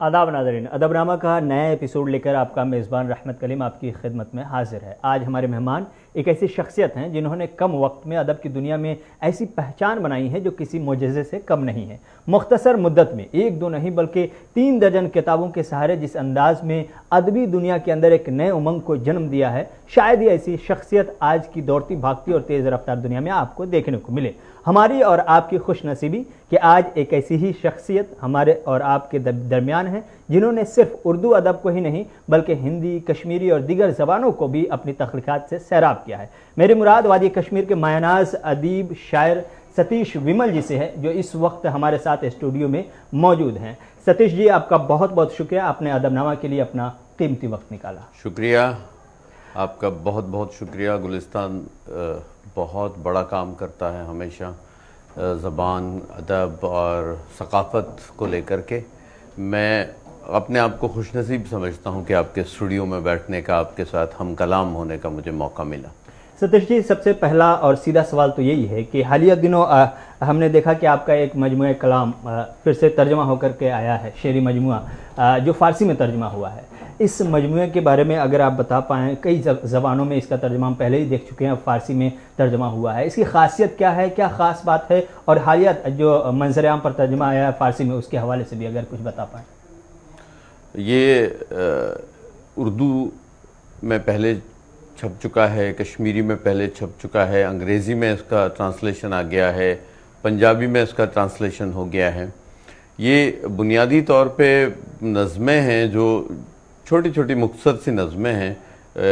आदाब नाज़रीन, अदबनामा का नया एपिसोड लेकर आपका मेज़बान रहमत कलीम आपकी खिदमत में हाजिर है। आज हमारे मेहमान एक ऐसी शख्सियत हैं जिन्होंने कम वक्त में अदब की दुनिया में ऐसी पहचान बनाई है जो किसी मोजज़े से कम नहीं है। मुख्तसर मुद्दत में एक दो नहीं बल्कि 3 दर्जन किताबों के सहारे जिस अंदाज में अदबी दुनिया के अंदर एक नए उमंग को जन्म दिया है, शायद ही ऐसी शख्सियत आज की दौड़ती भागती और तेज़ रफ्तार दुनिया में आपको देखने को मिले। हमारी और आपकी खुशनसीबी कि आज एक ऐसी ही शख्सियत हमारे और आपके दरमियान है जिन्होंने सिर्फ उर्दू अदब को ही नहीं बल्कि हिंदी, कश्मीरी और दीगर ज़बानों को भी अपनी तख्लीक़ात से सैराब किया है। मेरी मुराद वादी कश्मीर के मायनाज़ अदीब शायर सतीश विमल जी से है, जो इस वक्त हमारे साथ स्टूडियो में मौजूद हैं। सतीश जी, आपका बहुत बहुत शुक्रिया, आपने अदबनामा के लिए अपना कीमती वक्त निकाला। शुक्रिया, आपका बहुत बहुत शुक्रिया। गुलिस्तान बहुत बड़ा काम करता है हमेशा ज़बान, अदब और सकाफ़त को लेकर के। मैं अपने आप को खुशनसीब समझता हूँ कि आपके स्टूडियो में बैठने का, आपके साथ हम कलाम होने का मुझे मौका मिला। सतीश जी, सबसे पहला और सीधा सवाल तो यही है कि हालिया दिनों हमने देखा कि आपका एक मजमूए कलाम फिर से तर्जमा होकर के आया है, शेरी मजमुआ जो फ़ारसी में तर्जमा हुआ है। इस मजमूए के बारे में अगर आप बता पाएँ, कई ज़बानों में इसका तर्जमा हम पहले ही देख चुके हैं, फ़ारसी में तर्जमा हुआ है, इसकी खासियत क्या है, क्या ख़ास बात है, और हालिया जो मंजर आम पर तर्जमा आया है फ़ारसी में, उसके हवाले से भी अगर कुछ बता पाएँ। ये उर्दू में पहले छप चुका है, कश्मीरी में पहले छप चुका है, अंग्रेज़ी में इसका ट्रांसलेशन आ गया है, पंजाबी में इसका ट्रांसलेशन हो गया है। ये बुनियादी तौर पे नज़में हैं जो छोटी छोटी मुख्तसर सी नज़में हैं,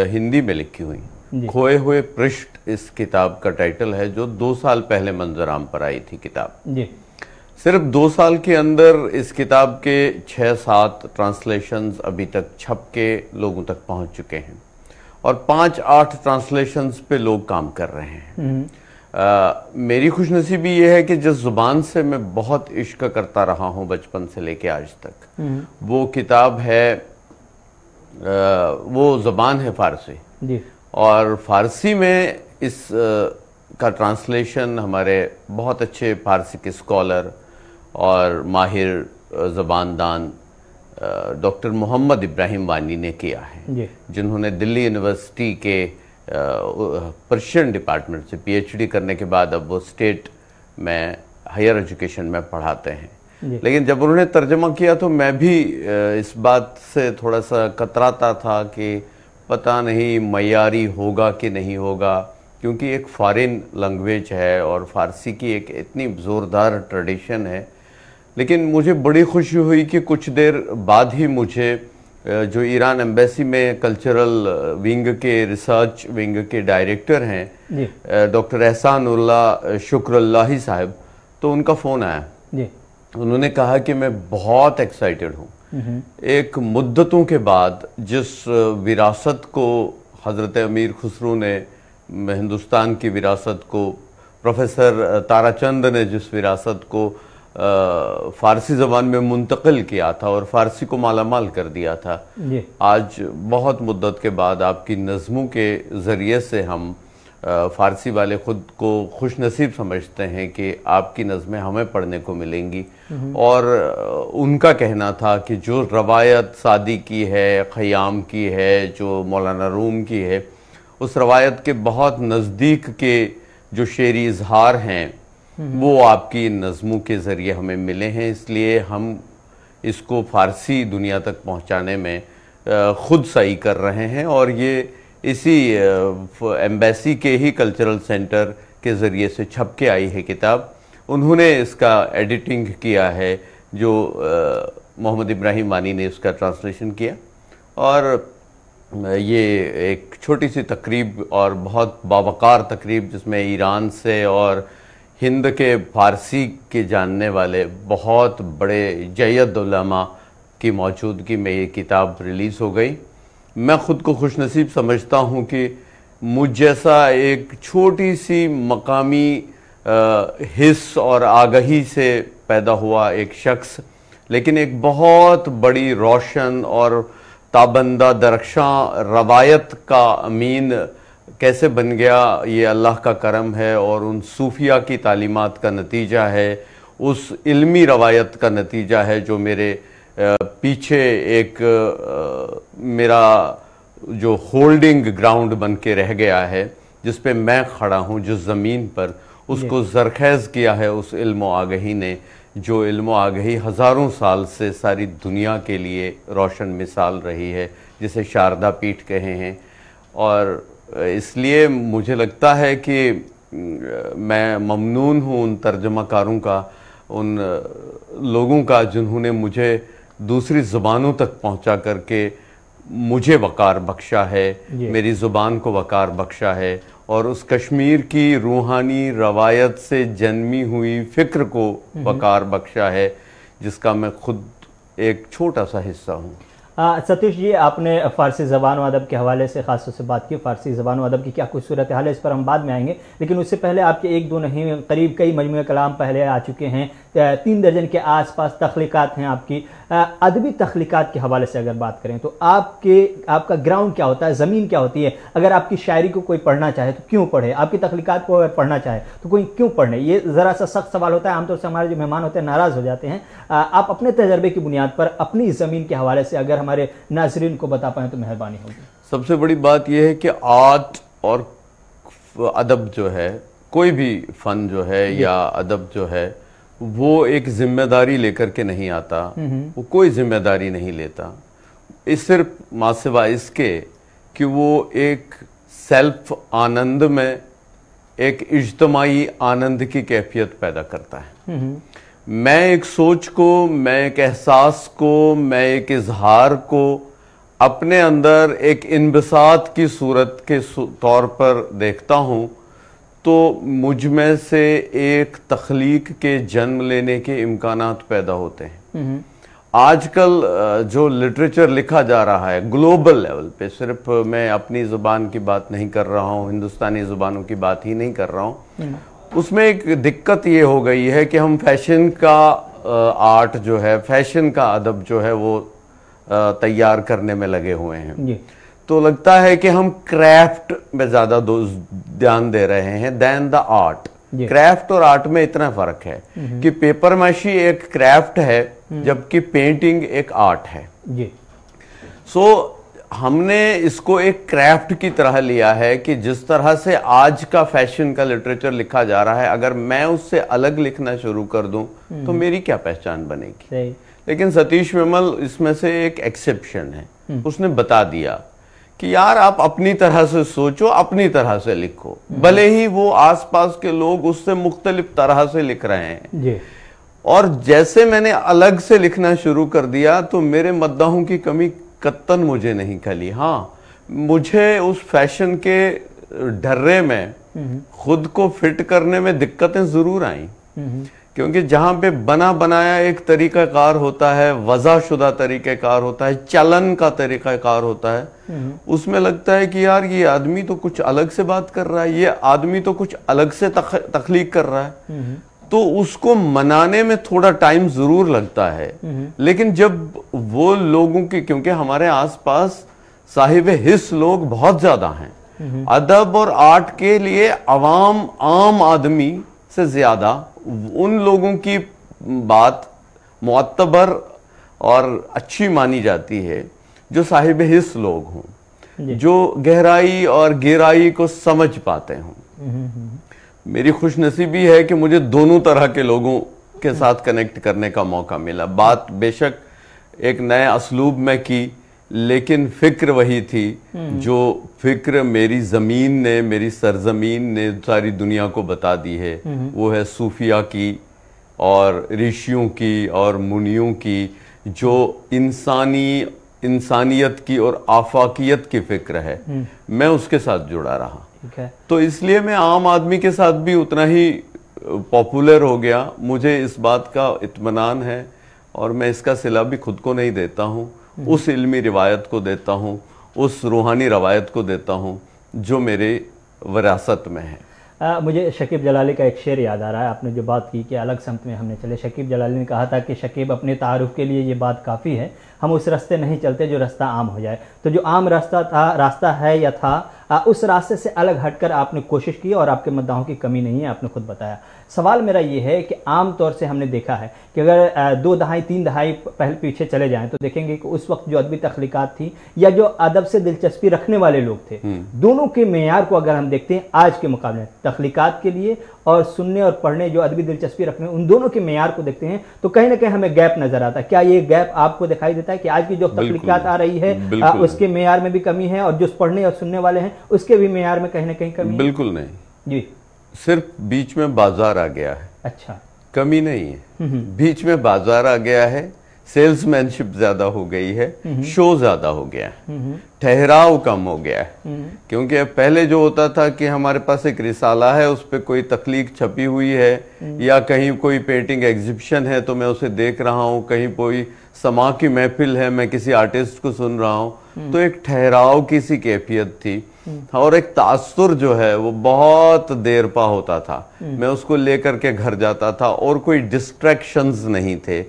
हिंदी में लिखी हुई। खोए हुए पृष्ठ इस किताब का टाइटल है, जो 2 साल पहले मंजर आम पर आई थी किताब जी। सिर्फ 2 साल के अंदर इस किताब के 6-7 ट्रांसलेशंस अभी तक छप के लोगों तक पहुंच चुके हैं और 5-8 ट्रांसलेशंस पे लोग काम कर रहे हैं। मेरी खुशनसीबी ये है कि जिस ज़ुबान से मैं बहुत इश्क करता रहा हूँ बचपन से लेके आज तक, वो किताब है, वो ज़बान है फ़ारसी जी। और फ़ारसी में इस का ट्रांसलेशन हमारे बहुत अच्छे फ़ारसी के स्कॉलर और माहिर ज़बानदान डॉक्टर मोहम्मद इब्राहिम वानी ने किया है, जिन्होंने दिल्ली यूनिवर्सिटी के पर्शियन डिपार्टमेंट से पीएचडी करने के बाद अब वो स्टेट में हायर एजुकेशन में पढ़ाते हैं। लेकिन जब उन्होंने तर्जमा किया तो मैं भी इस बात से थोड़ा सा कतराता था कि पता नहीं मयारी होगा कि नहीं होगा, क्योंकि एक फॉरेन लैंग्वेज है और फ़ारसी की एक इतनी ज़ोरदार ट्रेडिशन है। लेकिन मुझे बड़ी खुशी हुई कि कुछ देर बाद ही मुझे जो ईरान एम्बेसी में कल्चरल विंग के, रिसर्च विंग के डायरेक्टर हैं डॉक्टर एहसानुल्लाह शुक्रल्लाही साहब, तो उनका फ़ोन आया जी। उन्होंने कहा कि मैं बहुत एक्साइटेड हूँ। एक मुद्दतों के बाद जिस विरासत को हज़रत अमीर खुसरो ने, हिंदुस्तान की विरासत को, प्रोफेसर ताराचंद ने जिस विरासत को फ़ारसी ज़बान में मुंतकिल किया था और फ़ारसी को मालामाल कर दिया था, आज बहुत मुद्दत के बाद आपकी नज़मों के ज़रिए से हम फ़ारसी वाले ख़ुद को खुशनसीब समझते हैं कि आपकी नज़में हमें पढ़ने को मिलेंगी। और उनका कहना था कि जो रवायत सादी की है, ख़याम की है, जो मौलाना रूम की है, उस रवायत के बहुत नज़दीक के जो शेरी इजहार हैं वो आपकी नज़मों के ज़रिए हमें मिले हैं। इसलिए हम इसको फ़ारसी दुनिया तक पहुँचाने में ख़ुद सही कर रहे हैं और ये इसी एम्बेसी के ही कल्चरल सेंटर के ज़रिए से छप के आई है किताब। उन्होंने इसका एडिटिंग किया है, जो मोहम्मद इब्राहिम वानी ने इसका ट्रांसलेशन किया। और ये एक छोटी सी तकरीब और बहुत बावकार तकरीब, जिसमें ईरान से और हिंद के फ़ारसी के जानने वाले बहुत बड़े जयद उलमा की मौजूदगी में ये किताब रिलीज़ हो गई। मैं ख़ुद को खुशनसीब समझता हूँ कि मुझ जैसा एक छोटी सी मकामी हिस्स और आगाही से पैदा हुआ एक शख्स, लेकिन एक बहुत बड़ी रोशन और ताबंदा दरख्शां रवायत का अमीन कैसे बन गया, ये अल्लाह का करम है और उन सूफिया की तालीमात का नतीजा है, उस इल्मी रवायत का नतीजा है जो मेरे पीछे एक मेरा जो होल्डिंग ग्राउंड बन के रह गया है, जिस पे मैं खड़ा हूँ, जिस ज़मीन पर, उसको जरखेज़ किया है उस इल्म व आगही ने, जो इल्म व आगही हज़ारों साल से सारी दुनिया के लिए रोशन मिसाल रही है, जिसे शारदा पीठ कहे हैं। और इसलिए मुझे लगता है कि मैं ममनून हूँ उन तर्जमाकारों का, उन लोगों का जिन्होंने मुझे दूसरी ज़ुबानों तक पहुँचा करके मुझे वक़ार बख्शा है, मेरी ज़ुबान को वक़ार बख्शा है, और उस कश्मीर की रूहानी रवायत से जन्मी हुई फ़िक्र को वक़ार बख्शा है, जिसका मैं खुद एक छोटा सा हिस्सा हूँ। सतीश जी, आपने फ़ारसी ज़बान व अदब के हवाले से ख़ास तौर से बात की। फ़ारसी ज़बान व अदब की क्या कुछ सूरत हाल है, इस पर हम बाद में आएंगे, लेकिन उससे पहले आपके एक दो नहीं करीब कई मजमूए कलाम पहले आ चुके हैं, 3 दर्जन के आसपास तख्लीक़ात हैं आपकी। अदबी तख्लीक़ात के हवाले से अगर बात करें तो आपका ग्राउंड क्या होता है, ज़मीन क्या होती है? अगर आपकी शायरी को कोई पढ़ना चाहे तो क्यों पढ़े, आपकी तख्लीक़ात को अगर पढ़ना चाहे तो कोई क्यों पढ़ने? ये ज़रा सा सख्त सवाल होता है, आमतौर से हमारे जो मेहमान होते हैं नाराज़ हो जाते हैं। आप अपने तजर्बे की बुनियाद पर अपनी ज़मीन के हवाले से अगर हमारे नाज़रीन को बता पाएँ तो मेहरबानी होगी। सबसे बड़ी बात यह है कि आर्ट और अदब जो है, कोई भी फ़न जो है या अदब जो है, वो एक जिम्मेदारी लेकर के नहीं आता, वो कोई जिम्मेदारी नहीं लेता। इस सिर्फ मासिवा इसके कि वो एक सेल्फ आनंद में एक इज्तमाई आनंद की कैफियत पैदा करता है। मैं एक सोच को, मैं एक एहसास को, मैं एक इजहार को अपने अंदर एक इन्बिसात की सूरत के तौर पर देखता हूँ, तो मुझ में से एक तख्लीक के जन्म लेने के इम्कानात पैदा होते हैं। आजकल जो लिटरेचर लिखा जा रहा है ग्लोबल लेवल पे, सिर्फ मैं अपनी ज़ुबान की बात नहीं कर रहा हूँ, हिंदुस्तानी ज़ुबानों की बात ही नहीं कर रहा हूँ, उसमें एक दिक्कत ये हो गई है कि हम फैशन का आर्ट जो है, फैशन का अदब जो है वो तैयार करने में लगे हुए हैं। तो लगता है कि हम क्राफ्ट में ज़्यादा ध्यान दे रहे हैं देन द आर्ट। क्राफ्ट और आर्ट में इतना फर्क है कि पेपर माशी एक क्राफ्ट है, जबकि पेंटिंग एक आर्ट है। सो हमने इसको एक क्राफ्ट की तरह लिया है कि जिस तरह से आज का फैशन का लिटरेचर लिखा जा रहा है, अगर मैं उससे अलग लिखना शुरू कर दूं तो मेरी क्या पहचान बनेगी। लेकिन सतीश विमल इसमें से एक एक्सेप्शन है। उसने बता दिया कि यार आप अपनी तरह से सोचो, अपनी तरह से लिखो, भले ही वो आसपास के लोग उससे मुख्तलिफ तरह से लिख रहे हैं। और जैसे मैंने अलग से लिखना शुरू कर दिया तो मेरे मद्दाहों की कमी कत्तन मुझे नहीं खली। हाँ, मुझे उस फैशन के ढर्रे में खुद को फिट करने में दिक्कतें जरूर आई, क्योंकि जहां पे बना बनाया एक तरीकाकार होता है, वज़ाशुदा तरीकाकार होता है, चलन का तरीकाकार होता है, उसमें लगता है कि यार ये आदमी तो कुछ अलग से बात कर रहा है, ये आदमी तो कुछ अलग से तख्लीक कर रहा है, तो उसको मनाने में थोड़ा टाइम जरूर लगता है। लेकिन जब वो लोगों की, क्योंकि हमारे आसपास साहिब हिस्स लोग बहुत ज्यादा हैं, अदब और आर्ट के लिए अवाम, आम आदमी से ज्यादा उन लोगों की बात मुअत्तबर और अच्छी मानी जाती है जो साहिब हिस्स लोग हों, जो गहराई और गहराई को समझ पाते हों। मेरी खुशनसीबी है कि मुझे दोनों तरह के लोगों के साथ कनेक्ट करने का मौका मिला। बात बेशक एक नए असलूब में की, लेकिन फिक्र वही थी जो फिक्र मेरी ज़मीन ने, मेरी सरजमीन ने सारी दुनिया को बता दी है। वो है सूफिया की और ऋषियों की और मुनियों की, जो इंसानियत की और आफाकियत की फिक्र है। मैं उसके साथ जुड़ा रहा, तो इसलिए मैं आम आदमी के साथ भी उतना ही पॉपुलर हो गया। मुझे इस बात का इत्मीनान है और मैं इसका सिला भी खुद को नहीं देता हूँ, उस इल्मी रिवायत को देता हूँ, उस रूहानी रवायत को देता हूँ जो मेरे विरासत में है। मुझे शकीब जलाली का एक शेर याद आ रहा है। आपने जो बात की कि अलग समत में हमने चले, शकीब जलाली ने कहा था कि शकीब अपने तारुफ के लिए ये बात काफ़ी है, हम उस रास्ते नहीं चलते जो रास्ता आम हो जाए। तो जो आम रास्ता है या था, उस रास्ते से अलग हटकर आपने कोशिश की और आपके मुद्दाओं की कमी नहीं है, आपने खुद बताया। सवाल मेरा ये है कि आम तौर से हमने देखा है कि अगर 2 दहाई 3 दहाई पहले पीछे चले जाएं तो देखेंगे कि उस वक्त जो अदबी तख्लीकात थी या जो अदब से दिलचस्पी रखने वाले लोग थे, दोनों के मेयार को अगर हम देखते हैं आज के मुकाबले तख्लीकात के लिए और सुनने और पढ़ने जो अदबी दिलचस्पी रखने, उन दोनों के मेयार को देखते हैं तो कहीं ना कहीं हमें गैप नजर आता है। क्या ये गैप आपको दिखाई देता है कि आज की जो तख्लीकात आ रही है उसके मेयार में भी कमी है और जो पढ़ने और सुनने वाले हैं उसके भी मेयार में कहीं ना कहीं कमी? बिल्कुल नहीं जी, सिर्फ बीच में बाजार आ गया है। अच्छा, कमी नहीं है, बीच में बाजार आ गया है, सेल्समैनशिप ज्यादा हो गई है, शो ज्यादा हो गया है, ठहराव कम हो गया है। क्योंकि अब पहले जो होता था कि हमारे पास एक रिसाला है, उस पर कोई तख्लीक छपी हुई है या कहीं कोई पेंटिंग एग्जिबिशन है तो मैं उसे देख रहा हूँ, कहीं कोई समा की महफिल है, मैं किसी आर्टिस्ट को सुन रहा हूँ, तो एक ठहराव की सी कैफियत थी और एक तासुर जो है वो बहुत देर पा होता था। मैं उसको लेकर के घर जाता था और कोई डिस्ट्रैक्शंस नहीं थे।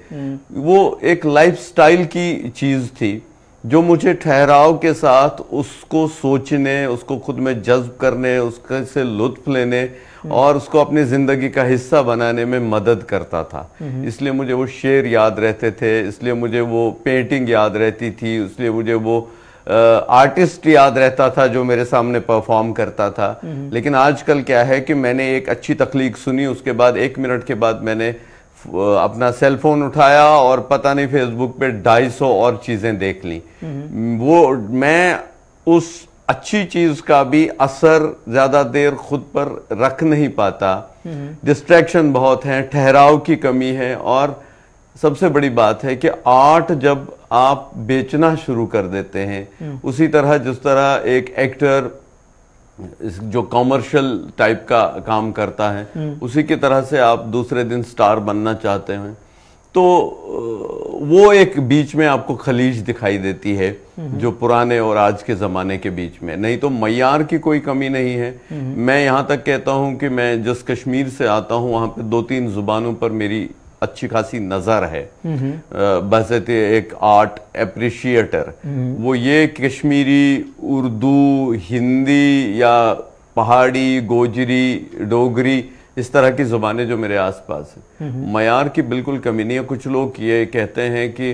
वो एक लाइफस्टाइल की चीज थी जो मुझे ठहराव के साथ उसको सोचने, उसको खुद में जज्ब करने, उससे लुत्फ लेने और उसको अपनी जिंदगी का हिस्सा बनाने में मदद करता था। इसलिए मुझे वो शेर याद रहते थे, इसलिए मुझे वो पेंटिंग याद रहती थी, इसलिए मुझे वो आर्टिस्ट याद रहता था जो मेरे सामने परफॉर्म करता था। लेकिन आजकल क्या है कि मैंने एक अच्छी तख्लीक सुनी, उसके बाद 1 मिनट के बाद मैंने अपना सेल फोन उठाया और पता नहीं फेसबुक पे 250 और चीजें देख ली। वो मैं उस अच्छी चीज का भी असर ज्यादा देर खुद पर रख नहीं पाता। डिस्ट्रैक्शन बहुत है, ठहराव की कमी है और सबसे बड़ी बात है कि आर्ट जब आप बेचना शुरू कर देते हैं, उसी तरह जिस तरह एक एक्टर जो कॉमर्शियल टाइप का काम करता है, उसी की तरह से आप दूसरे दिन स्टार बनना चाहते हैं, तो वो एक बीच में आपको खलीज दिखाई देती है जो पुराने और आज के जमाने के बीच में। नहीं तो मयार की कोई कमी नहीं है। मैं यहाँ तक कहता हूँ कि मैं जिस कश्मीर से आता हूँ वहां पे 2-3 जुबानों पर मेरी अच्छी खासी नजर है। बस एक आर्ट एप्रिशिएटर, वो ये कश्मीरी, उर्दू, हिंदी या पहाड़ी, गोजरी, डोगरी, इस तरह की जुबानें जो मेरे आसपास है, मयार की बिल्कुल कमी नहीं है। कुछ लोग ये कहते हैं कि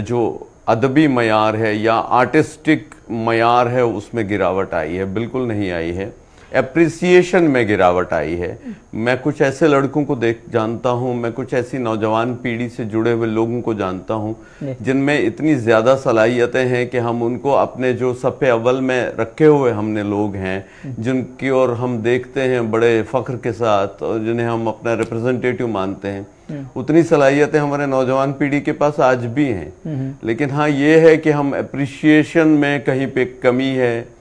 जो अदबी मयार है या आर्टिस्टिक मयार है उसमें गिरावट आई है, बिल्कुल नहीं आई है। एप्रिसिएशन में गिरावट आई है। मैं कुछ ऐसे लड़कों को जानता हूं, मैं कुछ ऐसी नौजवान पीढ़ी से जुड़े हुए लोगों को जानता हूं जिनमें इतनी ज्यादा सलाहियतें हैं कि हम उनको अपने जो सफ़े अव्वल में रखे हुए हमने लोग हैं, जिनकी ओर हम देखते हैं बड़े फख्र के साथ और जिन्हें हम अपना रिप्रेजेंटेटिव मानते हैं, उतनी सलाहियतें हमारे नौजवान पीढ़ी के पास आज भी हैं। लेकिन हाँ, ये है कि हम एप्रिसिएशन में कहीं पे कमी है।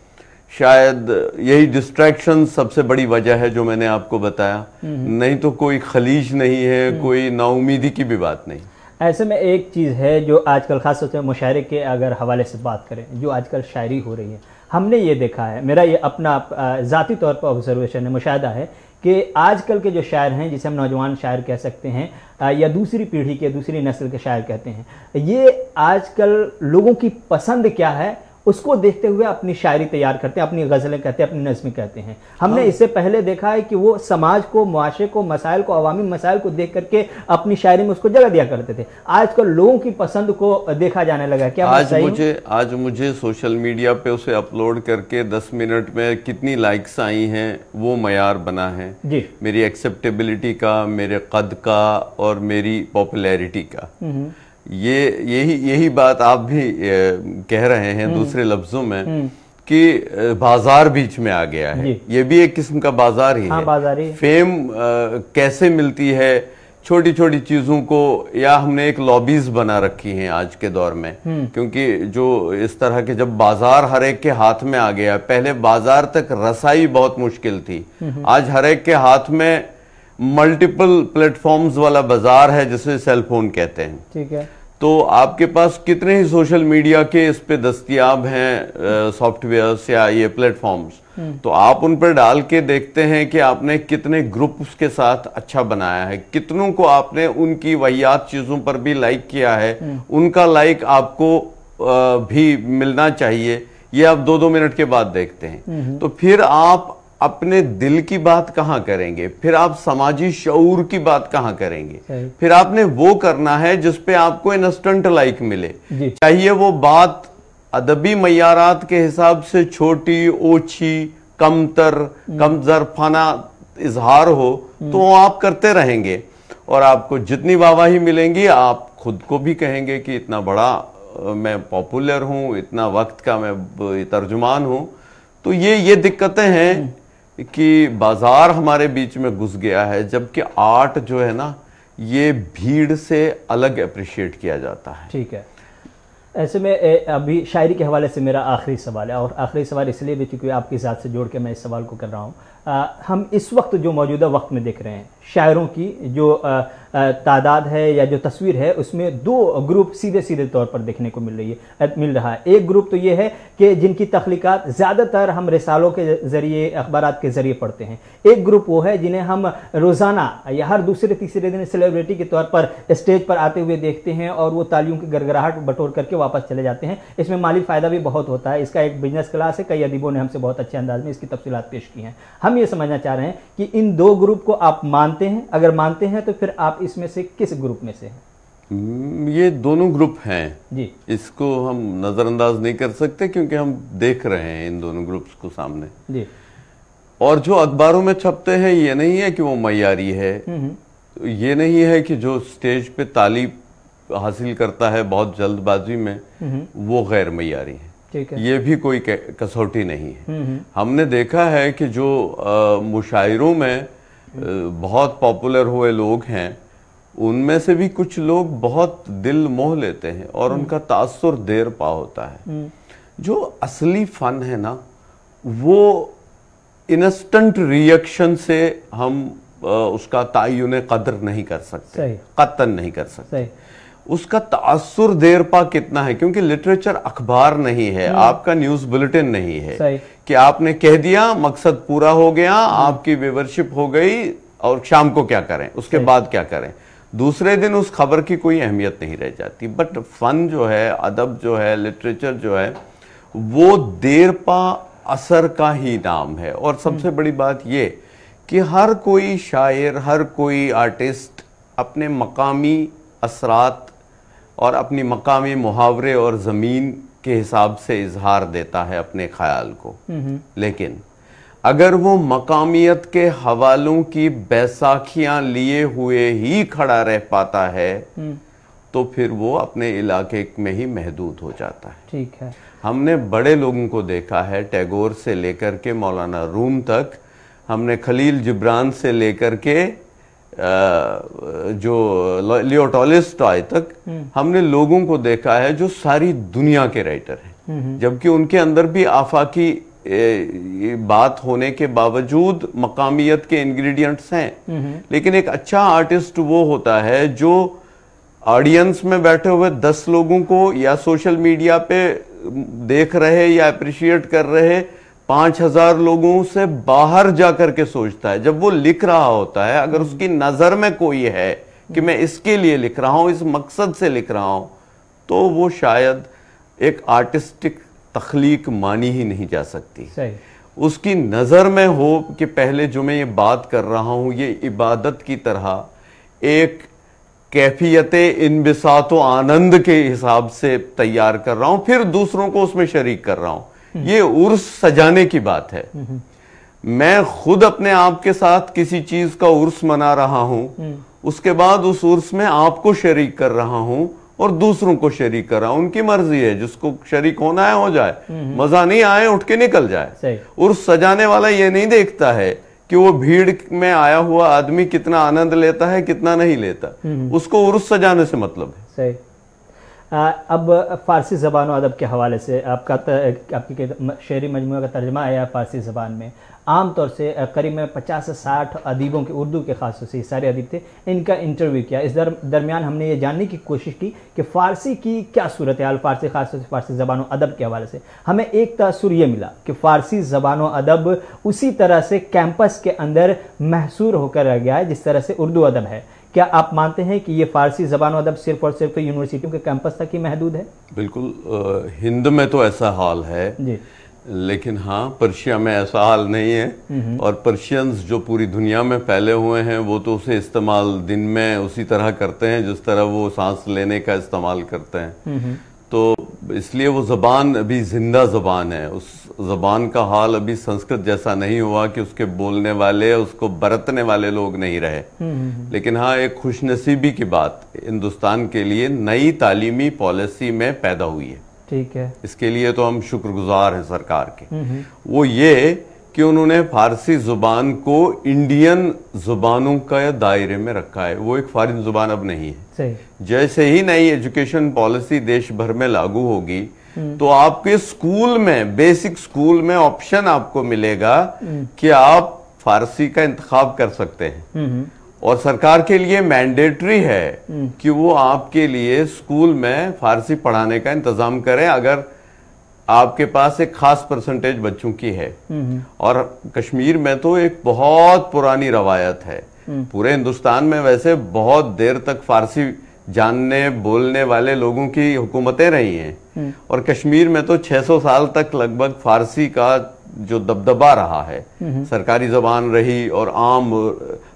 शायद यही डिस्ट्रैक्शन सबसे बड़ी वजह है जो मैंने आपको बताया, नहीं तो कोई खलीज नहीं है, कोई नाउमीदी की भी बात नहीं। ऐसे में एक चीज़ है जो आजकल खास तौर से मुशायरे के अगर हवाले से बात करें, जो आजकल शायरी हो रही है, हमने ये देखा है, मेरा ये अपना ज़ाती तौर पर ऑब्जर्वेशन है, मुशाहिदा है कि आजकल के जो शायर हैं, जिसे हम नौजवान शायर कह सकते हैं या दूसरी पीढ़ी के, दूसरी नस्ल के शायर कहते हैं, ये आजकल लोगों की पसंद क्या है उसको देखते हुए अपनी शायरी तैयार करते हैं, अपनी गज़लें कहते हैं, अपनी नज़में कहते हैं। हमने इससे पहले देखा है कि वो समाज को, मुआशरे को, मसाइल को, अवामी मसाइल को देख करके अपनी शायरी में उसको जगह दिया करते थे। आजकल लोगों की पसंद को देखा जाने लगा। क्या आज मुझे सोशल मीडिया पे उसे अपलोड करके 10 मिनट में कितनी लाइक्स आई हैं वो मयार बना है जी, मेरी एक्सेप्टेबिलिटी का, मेरे कद का और मेरी पॉपुलैरिटी का। यही बात आप भी कह रहे हैं दूसरे लफ्जों में कि बाजार बीच में आ गया है। ये भी एक किस्म का बाजार ही है। बाजार ही। फेम कैसे मिलती है, छोटी छोटी चीजों को, या हमने एक लॉबीज बना रखी हैं आज के दौर में, क्योंकि जो इस तरह के जब बाजार हर एक के हाथ में आ गया, पहले बाजार तक रसाई बहुत मुश्किल थी, आज हर एक के हाथ में मल्टीपल प्लेटफॉर्म्स वाला बाजार है जिसे सेल फोन कहते हैं। ठीक है। तो आपके पास कितने ही सोशल मीडिया के इस पे दस्तयाब हैं सॉफ्टवेयर्स या ये प्लेटफॉर्म्स, तो आप उन पर डाल के देखते हैं कि आपने कितने ग्रुप्स के साथ अच्छा बनाया है, कितनों को आपने उनकी वाहियात चीजों पर भी लाइक किया है, उनका लाइक आपको भी मिलना चाहिए, ये आप 2-2 मिनट के बाद देखते हैं। तो फिर आप अपने दिल की बात कहां करेंगे, फिर आप समाजी शऊर की बात कहां करेंगे, फिर आपने वो करना है जिसपे आपको इंस्टेंट लाइक मिले, चाहिए वो बात अदबी मयारात के हिसाब से छोटी, ओछी, कमतर, कमजरफाना इजहार हो, तो आप करते रहेंगे और आपको जितनी वाहवाही मिलेंगी आप खुद को भी कहेंगे कि इतना बड़ा मैं पॉपुलर हूं, इतना वक्त का मैं तर्जुमान हूं। तो ये दिक्कतें हैं कि बाजार हमारे बीच में घुस गया है, जबकि आर्ट जो है ना ये भीड़ से अलग अप्रिशिएट किया जाता है। ठीक है, ऐसे में अभी शायरी के हवाले से मेरा आखिरी सवाल है, और आखिरी सवाल इसलिए भी क्योंकि आपकी ज़ात से जोड़ के मैं इस सवाल को कर रहा हूँ। हम इस वक्त जो मौजूदा वक्त में देख रहे हैं, शायरों की जो तादाद है या जो तस्वीर है, उसमें 2 ग्रुप सीधे सीधे तौर पर देखने को मिल रहा है। एक ग्रुप तो ये है कि जिनकी तख्लीकात ज़्यादातर हम रिसालों के ज़रिए, अखबारात के ज़रिए पढ़ते हैं। एक ग्रुप वो है जिन्हें हम रोज़ाना या हर दूसरे तीसरे दिन सेलिब्रिटी के तौर पर स्टेज पर आते हुए देखते हैं और वो तालियों की गड़गड़ाहट बटोर करके वापस चले जाते हैं। इसमें माली फ़ायदा भी बहुत होता है, इसका एक बिजनेस क्लास है। कई अदीबों ने हमसे बहुत अच्छे अंदाज में इसकी तफसीलात पेश की हैं। हम ये समझना चाह रहे हैं कि इन 2 ग्रुप को आप मानते हैं? अगर मानते हैं तो फिर आप इसमें से किस ग्रुप में से हैं? ये दोनों ग्रुप हैं जी, इसको हम नजरअंदाज नहीं कर सकते क्योंकि हम देख रहे हैं इन दोनों ग्रुप्स को सामने जी। और जो अखबारों में छपते हैं ये नहीं है कि वो मयारी है, ये नहीं है कि जो स्टेज पे ताली हासिल करता है बहुत जल्दबाजी में वो गैर मयारी है। ठीक है, ये भी कोई कसौटी नहीं है। हमने देखा है कि जो मुशायरों में बहुत पॉपुलर हुए लोग हैं उनमें से भी कुछ लोग बहुत दिल मोह लेते हैं और उनका तासुर देर पा होता है। जो असली फन है ना वो इंस्टेंट रिएक्शन से हम उसका तायुन कदर नहीं कर सकते, कतन नहीं कर सकते। उसका तासुर देर पा कितना है, क्योंकि लिटरेचर अखबार नहीं है, आपका न्यूज बुलेटिन नहीं है कि आपने कह दिया मकसद पूरा हो गया, आपकी व्यूवरशिप हो गई और शाम को क्या करें, उसके बाद क्या करें, दूसरे दिन उस खबर की कोई अहमियत नहीं रह जाती। बट फन जो है, अदब जो है, लिटरेचर जो है वो देर पा असर का ही नाम है। और सबसे बड़ी बात ये कि हर कोई शायर, हर कोई आर्टिस्ट अपने मकामी असरात और अपनी मकामी मुहावरे और ज़मीन के हिसाब से इजहार देता है अपने ख्याल को, लेकिन अगर वो मकामियत के हवालों की बैसाखियां लिए हुए ही खड़ा रह पाता है तो फिर वो अपने इलाके में ही महदूद हो जाता है। ठीक है, हमने बड़े लोगों को देखा है, टैगोर से लेकर के मौलाना रूम तक, हमने खलील जिब्रान से लेकर के जो लियो टॉलस्टॉय तक हमने लोगों को देखा है जो सारी दुनिया के राइटर हैं, जबकि उनके अंदर भी आफाकी बात होने के बावजूद मकामियत के इंग्रेडिएंट्स हैं। लेकिन एक अच्छा आर्टिस्ट वो होता है जो ऑडियंस में बैठे हुए 10 लोगों को या सोशल मीडिया पे देख रहे या अप्रिशिएट कर रहे 5000 लोगों से बाहर जाकर के सोचता है। जब वो लिख रहा होता है, अगर उसकी नजर में कोई है कि मैं इसके लिए लिख रहा हूं, इस मकसद से लिख रहा हूं, तो वो शायद एक आर्टिस्टिक तख्लीक मानी ही नहीं जा सकती। सही। उसकी नजर में हो कि पहले जो मैं ये बात कर रहा हूं ये इबादत की तरह एक कैफियत इनबिसात आनंद के हिसाब से तैयार कर रहा हूं, फिर दूसरों को उसमें शरीक कर रहा हूं। ये उर्स सजाने की बात है। मैं खुद अपने आप के साथ किसी चीज का उर्स मना रहा हूं, उसके बाद उस उर्स में आपको शरीक कर रहा हूं और दूसरों को शरीक कर रहा हूं। उनकी मर्जी है, जिसको शरीक होना है हो जाए, मजा नहीं आए उठ के निकल जाए। उर्स सजाने वाला ये नहीं देखता है कि वो भीड़ में आया हुआ आदमी कितना आनंद लेता है कितना नहीं लेता, उसको उर्स सजाने से मतलब है। सही। अब फ़ारसी ज़बान और अदब के हवाले से आपकी शेरी मजमूआ का तर्जमा आया फ़ारसी ज़बान में। आम तौर से करीब में 50 से 60 अदीबों के, उर्दू के ख़ास तौर से सारे अदीब थे, इनका इंटरव्यू किया। इस दरमियान हमने ये जानने की कोशिश की कि फ़ारसी की क्या सूरत हाल, फ़ारसी ख़ास तौर से फ़ारसी ज़बान और अदब के हवाले से। हमें एक तासुर ये मिला कि फ़ारसी ज़बान और अदब उसी तरह से कैंपस के अंदर महसूर होकर रह गया है जिस तरह से उर्दू अदब है। क्या आप मानते हैं कि ये फ़ारसी ज़बान अदब सिर्फ और सिर्फ यूनिवर्सिटियों के कैंपस तक ही महदूद है? बिल्कुल, हिंद में तो ऐसा हाल है जी, लेकिन हाँ, पर्शिया में ऐसा हाल नहीं है। और पर्शियंस जो पूरी दुनिया में फैले हुए हैं वो तो उसे इस्तेमाल दिन में उसी तरह करते हैं जिस तरह वो सांस लेने का इस्तेमाल करते हैं। तो इसलिए वो ज़बान अभी जिंदा ज़बान है। उस ज़बान का हाल अभी संस्कृत जैसा नहीं हुआ कि उसके बोलने वाले, उसको बरतने वाले लोग नहीं रहे। लेकिन हाँ, एक खुशनसीबी की बात हिंदुस्तान के लिए नई तालीमी पॉलिसी में पैदा हुई है। ठीक है, इसके लिए तो हम शुक्रगुजार हैं सरकार के। वो ये कि उन्होंने फारसी जुबान को इंडियन जुबानों का दायरे में रखा है। वो एक फॉरेन जुबान अब नहीं है। सही। जैसे ही नई एजुकेशन पॉलिसी देश भर में लागू होगी तो आपके स्कूल में, बेसिक स्कूल में ऑप्शन आपको मिलेगा कि आप फारसी का इंतखाब कर सकते हैं। और सरकार के लिए मैंडेटरी है कि वो आपके लिए स्कूल में फारसी पढ़ाने का इंतजाम करें अगर आपके पास एक खास परसेंटेज बच्चों की है। और कश्मीर में तो एक बहुत पुरानी रवायत है। पूरे हिंदुस्तान में वैसे बहुत देर तक फारसी जानने बोलने वाले लोगों की हुकूमतें रही हैं। और कश्मीर में तो 600 साल तक लगभग फारसी का जो दबदबा रहा है, सरकारी जुबान रही और आम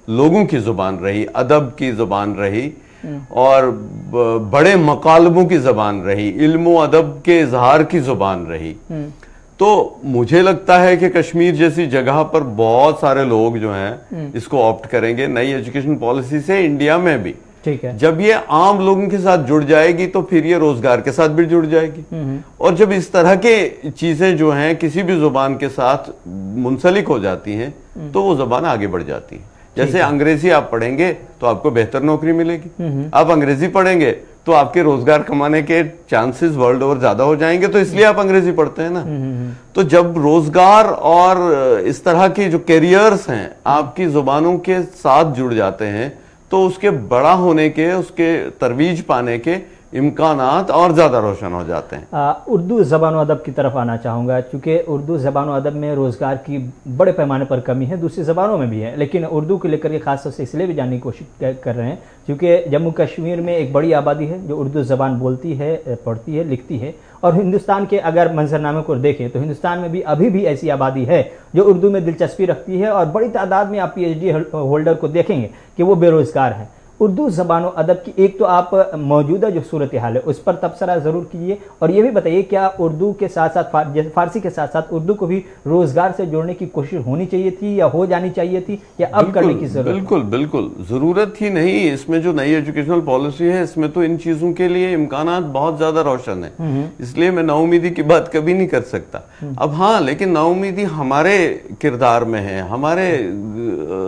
लोगों की जुबान रही, अदब की जुबान रही और बड़े मकालबों की जुबान रही, इल्म अदब के इजहार की जुबान रही। तो मुझे लगता है कि कश्मीर जैसी जगह पर बहुत सारे लोग जो हैं इसको ऑप्ट करेंगे नई एजुकेशन पॉलिसी से। इंडिया में भी ठीक है, जब ये आम लोगों के साथ जुड़ जाएगी तो फिर ये रोजगार के साथ भी जुड़ जाएगी। और जब इस तरह के चीजें जो हैं किसी भी जुबान के साथ मुंसलिक हो जाती हैं तो वो जुबान आगे बढ़ जाती है। जैसे अंग्रेजी आप पढ़ेंगे तो आपको बेहतर नौकरी मिलेगी। आप अंग्रेजी पढ़ेंगे तो आपके रोजगार कमाने के चांसेस वर्ल्ड ओवर ज्यादा हो जाएंगे। तो इसलिए आप अंग्रेजी पढ़ते हैं ना। तो जब रोजगार और इस तरह के जो कैरियर्स हैं आपकी जुबानों के साथ जुड़ जाते हैं तो उसके बड़ा होने के, उसके तरवीज पाने के इम्कानात और ज़्यादा रोशन हो जाते हैं। उर्दू ज़बान व अदब की तरफ आना चाहूँगा, चूँकि उर्दू ज़बान व अदब में रोज़गार की बड़े पैमाने पर कमी है, दूसरी ज़बानों में भी है, लेकिन उर्दू को लेकर के खास तौर से इसलिए भी जानने की कोशिश कर रहे हैं क्योंकि जम्मू कश्मीर में एक बड़ी आबादी है जो उर्दू ज़बान बोलती है, पढ़ती है, लिखती है। और हिंदुस्तान के अगर मंजरनामे को देखें तो हिंदुस्तान में भी अभी भी ऐसी आबादी है जो उर्दू में दिलचस्पी रखती है और बड़ी तादाद में आप PhD होल्डर को देखेंगे कि वो बेरोज़गार हैं। उर्दू ज़बान व अदब की एक तो आप मौजूदा जो सूरत हाल है उस पर तबसरा ज़रूर कीजिए और ये भी बताइए क्या उर्दू के साथ साथ फारसी के साथ साथ उर्दू को भी रोज़गार से जोड़ने की कोशिश होनी चाहिए थी या हो जानी चाहिए थी या अब करने की ज़रूरत? बिल्कुल बिल्कुल ज़रूरत ही नहीं। इसमें जो नई एजुकेशनल पॉलिसी है इसमें तो इन चीज़ों के लिए इम्कानात बहुत ज़्यादा रोशन है, इसलिए मैं नाउमीदी की बात कभी नहीं कर सकता। अब हाँ, लेकिन नाउमीदी हमारे किरदार में है, हमारे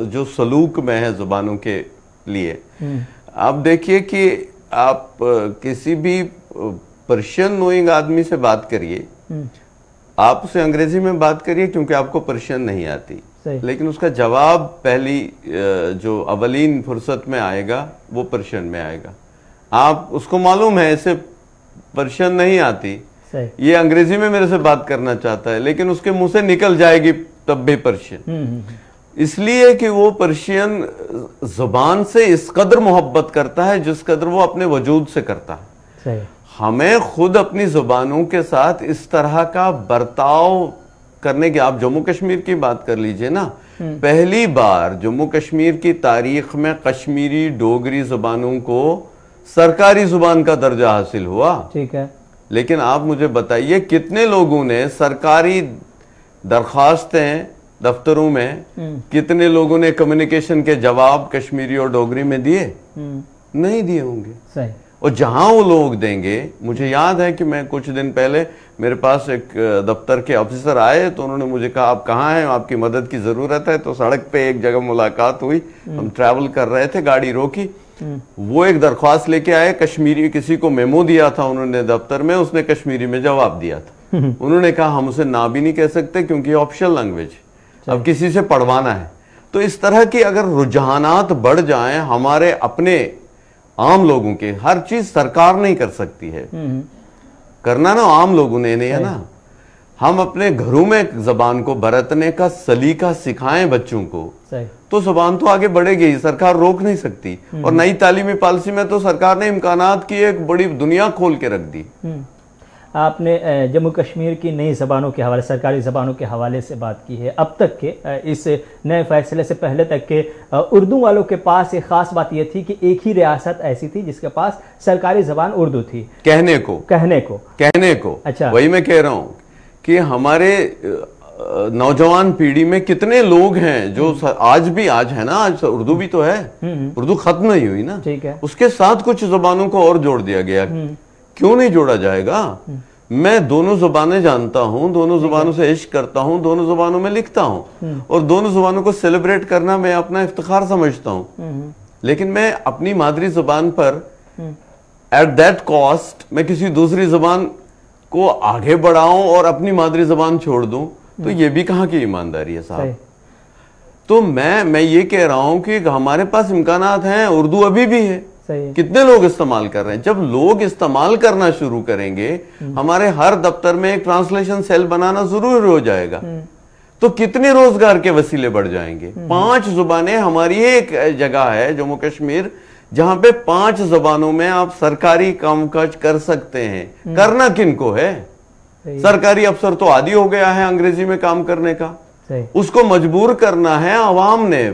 जो सलूक में है ज़ुबानों के लिए। आप देखिए कि आप किसी भी पर्शियन नोइंग आदमी से बात करिए, आप उसे अंग्रेजी में बात करिए क्योंकि आपको पर्शियन नहीं आती, लेकिन उसका जवाब पहली जो अवलीन फुर्सत में आएगा वो पर्शियन में आएगा। आप उसको मालूम है इसे पर्शियन नहीं आती, ये अंग्रेजी में मेरे से बात करना चाहता है, लेकिन उसके मुंह से निकल जाएगी तब भी पर्शियन, इसलिए कि वो पर्शियन जुबान से इस कदर मोहब्बत करता है जिस कदर वो अपने वजूद से करता है। सही। हमें खुद अपनी जुबानों के साथ इस तरह का बर्ताव करने की, आप जम्मू कश्मीर की बात कर लीजिए ना, पहली बार जम्मू कश्मीर की तारीख में कश्मीरी डोगरी जुबानों को सरकारी जुबान का दर्जा हासिल हुआ। ठीक है, लेकिन आप मुझे बताइए कितने लोगों ने सरकारी दरखास्तें दफ्तरों में, कितने लोगों ने कम्युनिकेशन के जवाब कश्मीरी और डोगरी में दिए? नहीं दिए होंगे। सही। और जहां वो लोग देंगे, मुझे याद है कि मैं कुछ दिन पहले मेरे पास एक दफ्तर के ऑफिसर आए तो उन्होंने मुझे कहा आप कहाँ हैं, आपकी मदद की जरूरत है। तो सड़क पे एक जगह मुलाकात हुई, हम ट्रैवल कर रहे थे, गाड़ी रोकी वो एक दरख्वास्त लेके आए, कश्मीरी किसी को मेमो दिया था उन्होंने दफ्तर में, उसने कश्मीरी में जवाब दिया था। उन्होंने कहा हम उसे ना भी नहीं कह सकते क्योंकि ऑप्शनल लैंग्वेज, अब किसी से पढ़वाना है। तो इस तरह की अगर रुझानात बढ़ जाएं हमारे अपने आम लोगों के, हर चीज सरकार नहीं कर सकती है, करना ना आम लोगों ने नहीं है ना। हम अपने घरों में जबान को बरतने का सलीका सिखाएं बच्चों को, तो जबान तो आगे बढ़ेगी, सरकार रोक नहीं सकती। और नई तालीमी पॉलिसी में तो सरकार ने इम्कानात की एक बड़ी दुनिया खोल के रख दी। आपने जम्मू कश्मीर की नई ज़बानों के हवाले, सरकारी ज़बानों के हवाले से बात की है। अब तक के इस नए फैसले से पहले तक के उर्दू वालों के पास एक ख़ास बात यह थी कि एक ही रियासत ऐसी थी जिसके पास सरकारी ज़बान उर्दू थी, कहने को। अच्छा, वही मैं कह रहा हूँ कि हमारे नौजवान पीढ़ी में कितने लोग हैं जो आज है ना, आज उर्दू भी तो है, उर्दू खत्म नहीं हुई ना, ठीक है, उसके साथ कुछ जबानों को और जोड़ दिया गया। क्यों नहीं जोड़ा जाएगा? मैं दोनों जुबानें जानता हूं, दोनों जुबानों से इश्क करता हूं, दोनों जुबानों में लिखता हूं, और दोनों जुबानों को सेलिब्रेट करना मैं अपना इफ्तिखार समझता हूं। लेकिन मैं अपनी मादरी जुबान पर एट दैट कॉस्ट मैं किसी दूसरी जुबान को आगे बढ़ाऊं और अपनी मादरी जुबान छोड़ दूं, तो ये भी कहां की ईमानदारी है साहब। तो मैं ये कह रहा हूं कि हमारे पास इम्कानात हैं, उर्दू अभी भी है, कितने लोग इस्तेमाल कर रहे हैं। जब लोग इस्तेमाल करना शुरू करेंगे, हमारे हर दफ्तर में एक ट्रांसलेशन सेल बनाना जरूरी हो जाएगा, तो कितने रोजगार के वसीले बढ़ जाएंगे। 5 जुबानें हमारी एक जगह है जम्मू कश्मीर जहां पे 5 जुबानों में आप सरकारी कामकाज कर सकते हैं। करना किनको है? सरकारी अफसर तो आदी हो गया है अंग्रेजी में काम करने का, उसको मजबूर करना है अवाम ने,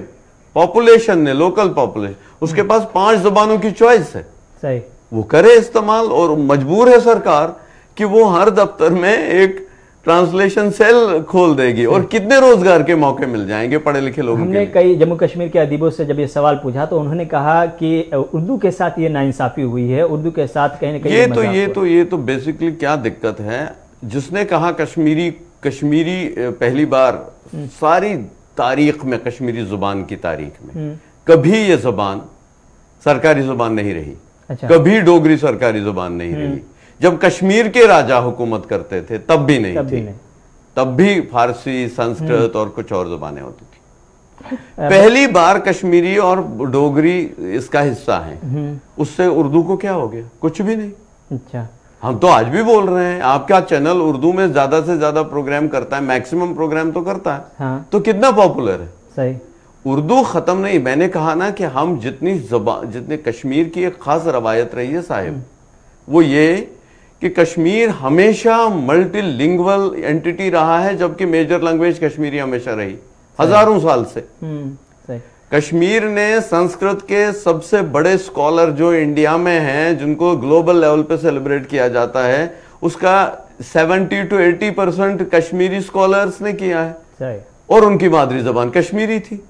पॉपुलेशन ने, लोकल पॉपुलेशन। उसके पास 5 जुबानों की चॉइस है, सही, वो करे इस्तेमाल, और मजबूर है सरकार कि वो हर दफ्तर में एक ट्रांसलेशन सेल खोल देगी, और कितने रोजगार के मौके मिल जाएंगे पढ़े लिखे लोगों के। हमने कई जम्मू कश्मीर के अदीबों से जब ये सवाल पूछा तो उन्होंने कहा कि उर्दू के साथ ये नाइंसाफी हुई है, उर्दू के साथ कहीं ना कहीं ये तो बेसिकली क्या दिक्कत है। जिसने कहा कश्मीरी पहली बार सारी तारीख में, कश्मीरी जुबान की तारीख में कभी ये जुबान सरकारी जुबान नहीं रही। अच्छा। कभी डोगरी सरकारी जुबान नहीं रही। जब कश्मीर के राजा हुकूमत करते थे तब भी नहीं थी, तब भी फारसी, संस्कृत और कुछ और जुबानें होती थी। पहली बार कश्मीरी और डोगरी इसका हिस्सा है, उससे उर्दू को क्या हो गया? कुछ भी नहीं। अच्छा, हम तो आज भी बोल रहे हैं, आपका चैनल उर्दू में ज्यादा से ज्यादा प्रोग्राम करता है, मैक्सिमम प्रोग्राम तो करता है। हाँ। तो कितना पॉपुलर है। सही, उर्दू खत्म नहीं। मैंने कहा ना कि हम जितने कश्मीर की एक खास रवायत रही है साहिब, वो ये कि कश्मीर हमेशा मल्टीलिंगुअल एंटिटी रहा है, जबकि मेजर लैंग्वेज कश्मीरी हमेशा रही, हजारों साल से। सही। कश्मीर ने संस्कृत के सबसे बड़े स्कॉलर जो इंडिया में हैं, जिनको ग्लोबल लेवल पे सेलिब्रेट किया जाता है, उसका 70 to 80% कश्मीरी स्कॉलर्स ने किया है। सही। और उनकी मादरी जबान कश्मीरी थी।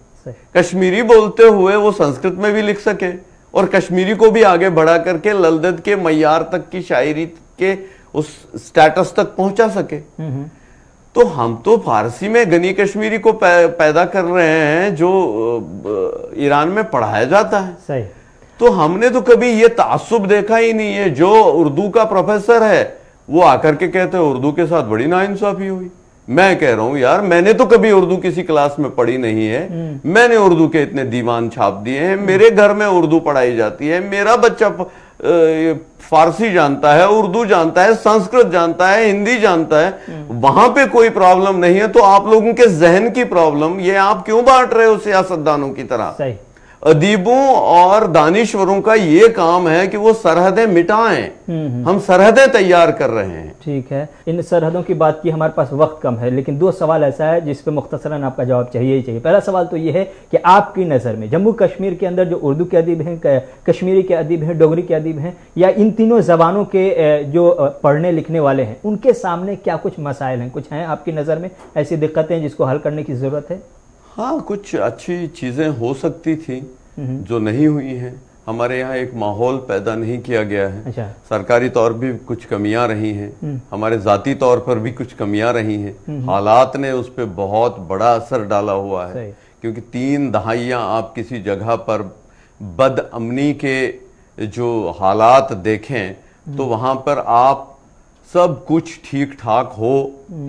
कश्मीरी बोलते हुए वो संस्कृत में भी लिख सके और कश्मीरी को भी आगे बढ़ा करके ललदत के मय्यार तक की शायरी के उस स्टेटस तक पहुंचा सके। तो हम तो फारसी में गनी कश्मीरी को पैदा कर रहे हैं जो ईरान में पढ़ाया जाता है। सही। तो हमने तो कभी ये तासुब देखा ही नहीं है। जो उर्दू का प्रोफेसर है वो आकर के कहते हैं उर्दू के साथ बड़ी नाइंसाफी हुई। मैं कह रहा हूं यार, मैंने तो कभी उर्दू किसी क्लास में पढ़ी नहीं है। मैंने उर्दू के इतने दीवान छाप दिए हैं, मेरे घर में उर्दू पढ़ाई जाती है, मेरा बच्चा फारसी जानता है, उर्दू जानता है, संस्कृत जानता है, हिंदी जानता है, वहां पे कोई प्रॉब्लम नहीं है। तो आप लोगों के जहन की प्रॉब्लम ये आप क्यों बांट रहे हो सियासतदानों की तरह? सही। अदीबों और दानिश्वरों का ये काम है कि वो सरहदें मिटाएं। हम सरहदें तैयार कर रहे हैं। ठीक है, इन सरहदों की बात की, हमारे पास वक्त कम है, लेकिन 2 सवाल ऐसा है जिस पे मुख्तसरन आपका जवाब चाहिए ही चाहिए। पहला सवाल तो ये है कि आपकी नज़र में जम्मू कश्मीर के अंदर जो उर्दू के अदीब हैं, कश्मीरी के अदीब हैं, डोगरी के अदीब हैं, या इन तीनों ज़बानों के जो पढ़ने लिखने वाले हैं, उनके सामने क्या कुछ मसाइल हैं, कुछ हैं आपकी नज़र में ऐसी दिक्कतें जिसको हल करने की ज़रूरत है? हाँ, कुछ अच्छी चीजें हो सकती थी जो नहीं हुई हैं। हमारे यहाँ एक माहौल पैदा नहीं किया गया है। अच्छा। सरकारी तौर भी कुछ कमियां रही हैं, हमारे जाती तौर पर भी कुछ कमियां रही हैं। हालात ने उस पर बहुत बड़ा असर डाला हुआ है, क्योंकि 3 दहाइयां आप किसी जगह पर बदअमनी के जो हालात देखें तो वहां पर आप सब कुछ ठीक ठाक हो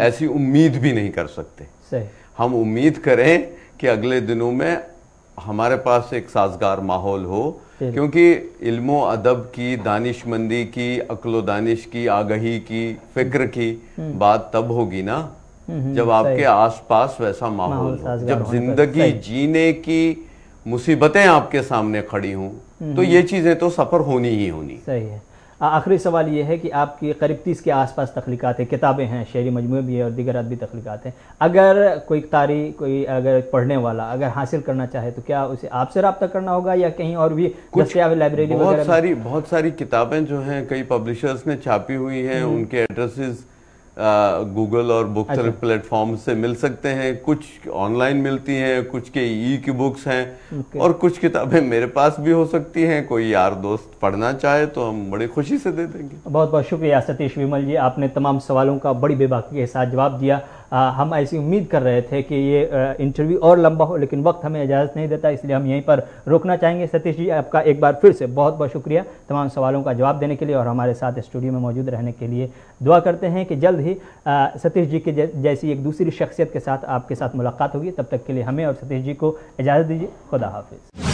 ऐसी उम्मीद भी नहीं कर सकते। सही। हम उम्मीद करें कि अगले दिनों में हमारे पास एक साजगार माहौल हो, क्योंकि इल्मो अदब की, दानिशमंदी की, अक्लो दानिश की, आगही की, फिक्र की बात तब होगी ना जब आपके आसपास वैसा माहौल हो, जब जिंदगी जीने की मुसीबतें आपके सामने खड़ी हों, तो ये चीजें तो सफर होनी ही होनी। सही है। आखिरी सवाल ये है कि आपकी करीब 30 के आसपास तख्लीकात है, किताबें हैं, शेरी मजमूए भी है और दीगर अदबी तख्लीकात हैं। अगर कोई कारी, कोई अगर पढ़ने वाला अगर हासिल करना चाहे तो क्या उसे आपसे रब्ता करना होगा या कहीं और भी दस्तयाब लाइब्रेरी वगैरह? बहुत सारी किताबें जो हैं कई पब्लिशर्स ने छापी हुई हैं, उनके एड्रेसेस गूगल और बुक प्लेटफॉर्म से मिल सकते हैं। कुछ ऑनलाइन मिलती हैं, कुछ के ई बुक्स हैं और कुछ किताबें मेरे पास भी हो सकती हैं। कोई यार दोस्त पढ़ना चाहे तो हम बड़ी खुशी से दे देंगे। बहुत बहुत शुक्रिया सतीश विमल जी, आपने तमाम सवालों का बड़ी बेबाकी के साथ जवाब दिया। हम ऐसी उम्मीद कर रहे थे कि ये इंटरव्यू और लंबा हो, लेकिन वक्त हमें इजाज़त नहीं देता, इसलिए हम यहीं पर रोकना चाहेंगे। सतीश जी, आपका एक बार फिर से बहुत बहुत शुक्रिया तमाम सवालों का जवाब देने के लिए और हमारे साथ स्टूडियो में मौजूद रहने के लिए। दुआ करते हैं कि जल्द ही सतीश जी के जैसी एक दूसरी शख्सियत के साथ आपके साथ मुलाकात होगी। तब तक के लिए हमें और सतीश जी को इजाज़त दीजिए। खुदा हाफिज़।